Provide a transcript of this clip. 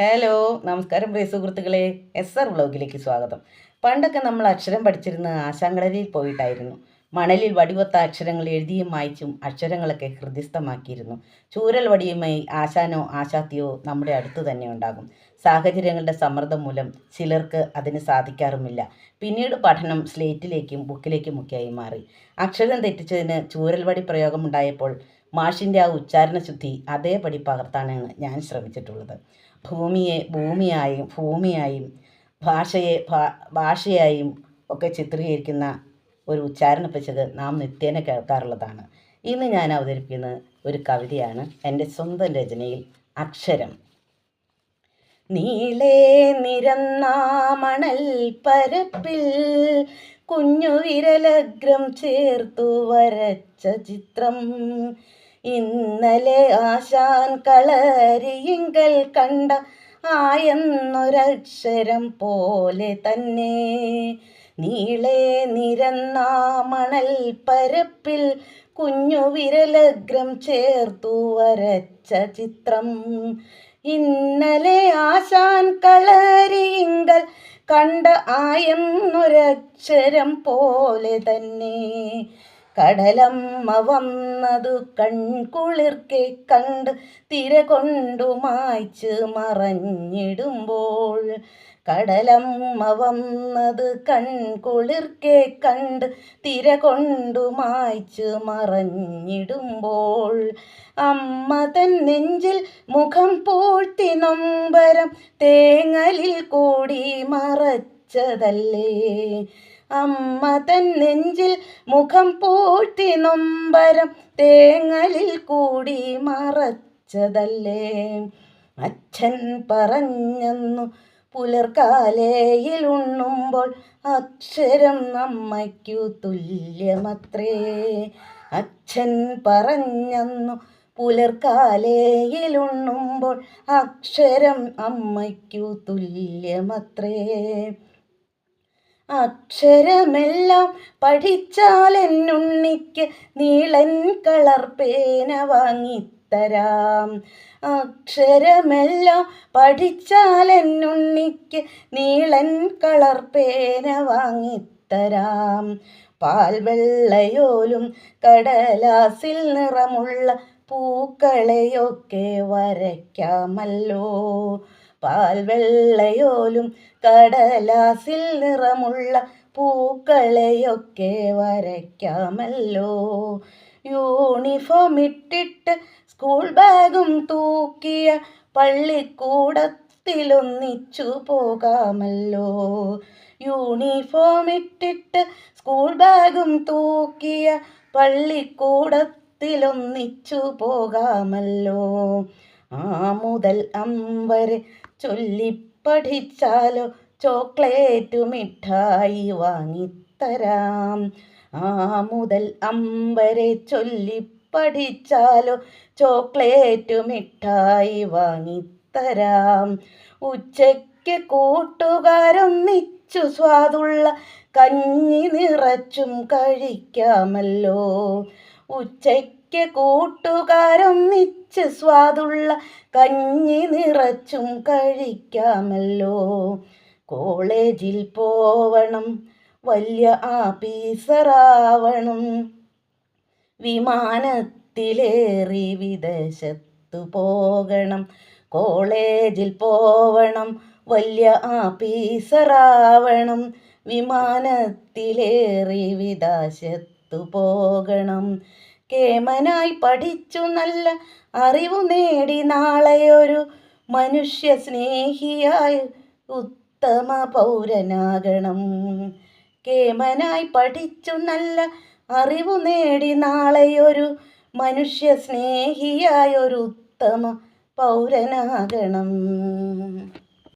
Hello, നമസ്കാരം പ്രിയ സുഹൃത്തുക്കളെ. SR വ്ളോഗിലേക്ക് സ്വാഗതം. പണ്ടൊക്കെ നമ്മൾ അക്ഷരം പഠിച്ചിരുന്ന ആശാങ്കളരിയിൽ പോയിട്ടായിരുന്നു. മണലിൽ വടിവൊത്ത അക്ഷരങ്ങൾ എഴുതിയും വായിച്ചും അക്ഷരങ്ങളൊക്കെ ഹൃദിസ്ഥമാക്കിയിരുന്നു. ചൂരൽ വടിയുമായി ആശാനോ ആശാത്തിയോ നമ്മുടെ അടുത്ത് തന്നെ ഉണ്ടാകും. സാഹചര്യങ്ങളുടെ സമ്മർദ്ദം മൂലം ചിലർക്ക് അതിന് സാധിക്കാറുമില്ല. പിന്നീട് പഠനം സ്ലേറ്റിലേക്കും ബുക്കിലേക്കുമൊക്കെയായി മാറി. അക്ഷരം തെറ്റിച്ചതിന് ചൂരൽ വടി പ്രയോഗമുണ്ടായപ്പോൾ മാഷിൻ്റെ ആ ഉച്ചാരണ ശുദ്ധി അതേപടി പകർത്താനാണ് ഞാൻ ശ്രമിച്ചിട്ടുള്ളത്. ഭൂമിയെ ഭൂമിയായും ഭൂമിയായും ഭാഷയായും ഒക്കെ ചിത്രീകരിക്കുന്ന ഒരു ഉച്ചാരണ പിശക് നാം നിത്യേന കേൾക്കാറുള്ളതാണ്. ഇന്ന് ഞാൻ അവതരിപ്പിക്കുന്ന ഒരു കവിതയാണ് എൻ്റെ സ്വന്തം രചനയിൽ അക്ഷരം. നീളേ നിരന്ന മണൽ പരപ്പിൽ കുഞ്ഞു വിരലഗ്രം ചേർത്തു വരച്ച ചിത്രം ഇന്നലെ ആശാൻ കളരിയിങ്കൽ കണ്ട ആയെന്നൊരക്ഷരം പോലെ തന്നെ. നീളെ നിരന്ന മണൽ പരപ്പിൽ കുഞ്ഞു വിരലഗ്രം ചേർത്തു വരച്ച ചിത്രം ഇന്നലെ ആശാൻ കളരിയിങ്കൽ കണ്ട ആയെന്നൊരക്ഷരം പോലെ തന്നെ. കടലമ്മ വന്നതു കൺകുളിർക്കെ കണ്ട് തിര കൊണ്ടു മായ്ച്ച് മറഞ്ഞിടുമ്പോൾ. കടലമ്മ വന്നത് കൺകുളിർക്കെ കണ്ട് തിര കൊണ്ടു മായ്ച്ച് മറഞ്ഞിടുമ്പോൾ. അമ്മ തൻ നെഞ്ചിൽ മുഖം പൂഴ്ത്തി നൊമ്പരം തേങ്ങലിൽ കൂടി മറച്ചതല്ലേ. അമ്മ തൻ നെഞ്ചിൽ മുഖം പൂഴ്ത്തി നൊമ്പരം തേങ്ങലിൽ കൂടി മറച്ചതല്ലേ. അച്ഛൻ പറഞ്ഞെന്നു പുലർക്കാലയിൽ ഉണ്ണുമ്പോൾ അക്ഷരം അമ്മയ്ക്കു തുല്യമത്രേ. അച്ഛൻ പറഞ്ഞെന്നു പുലർക്കാലയിൽ ഉണ്ണുമ്പോൾ അക്ഷരം അമ്മയ്ക്കു തുല്യമത്രേ. അക്ഷരമെല്ലാം പഠിച്ചാലെന്നുണ്ണിക്ക് നീളൻ കളർ പേന വാങ്ങിത്തരാം. അക്ഷരമെല്ലാം പഠിച്ചാലെന്നുണ്ണിക്ക് നീളൻ കളർ പേന വാങ്ങിത്തരാം. പാൽവെള്ളയോലും കടലാസിൽ നിറമുള്ള പൂക്കളെയൊക്കെ വരയ്ക്കാമല്ലോ. പാൽവെള്ളയോലും കടലാസിൽ നിറമുള്ള പൂക്കളെയൊക്കെ വരയ്ക്കാമല്ലോ. യൂണിഫോം ഇട്ടിട്ട് സ്കൂൾ ബാഗും തൂക്കിയ പള്ളിക്കൂടത്തിലൊന്നിച്ചു പോകാമല്ലോ. യൂണിഫോം ഇട്ടിട്ട് സ്കൂൾ ബാഗും തൂക്കിയ പള്ളിക്കൂടത്തിലൊന്നിച്ചു പോകാമല്ലോ. ആ മുതൽ അമ്പരെ ചൊല്ലിപ്പഠിച്ചാലോ ചോക്ലേറ്റ് മിഠായി വാങ്ങിത്തരാം. ആ മുതൽ അമ്പരെ ചൊല്ലിപ്പഠിച്ചാലോ ചോക്ലേറ്റ് മിഠായി വാങ്ങിത്തരാം. ഉച്ചയ്ക്ക് കൂട്ടുകാരൊന്നിച്ചു സ്വാദുള്ള കഞ്ഞി നിറച്ചും കഴിക്കാമല്ലോ. ഉച്ചയ്ക്ക് കൂട്ടുകാരൊന്നിച്ച് സ്വാദുള്ള കഞ്ഞി നിറച്ചും കഴിക്കാമല്ലോ. കോളേജിൽ പോവണം, വലിയ ആഫീസറാവണം, വിമാനത്തിലേറി വിദേശത്തു പോകണം. കോളേജിൽ പോവണം, വലിയ ആഫീസറാവണം, വിമാനത്തിലേറി വിദേശത്തു പോകണം. കേമനായി പഠിച്ചു നല്ല അറിവു നേടി നാളെയൊരു മനുഷ്യ സ്നേഹിയായി ഉത്തമ പൗരനാകണം. കേമനായി പഠിച്ചു നല്ല അറിവു നേടി നാളെയൊരു മനുഷ്യ സ്നേഹിയായൊരു ഉത്തമ പൗരനാകണം.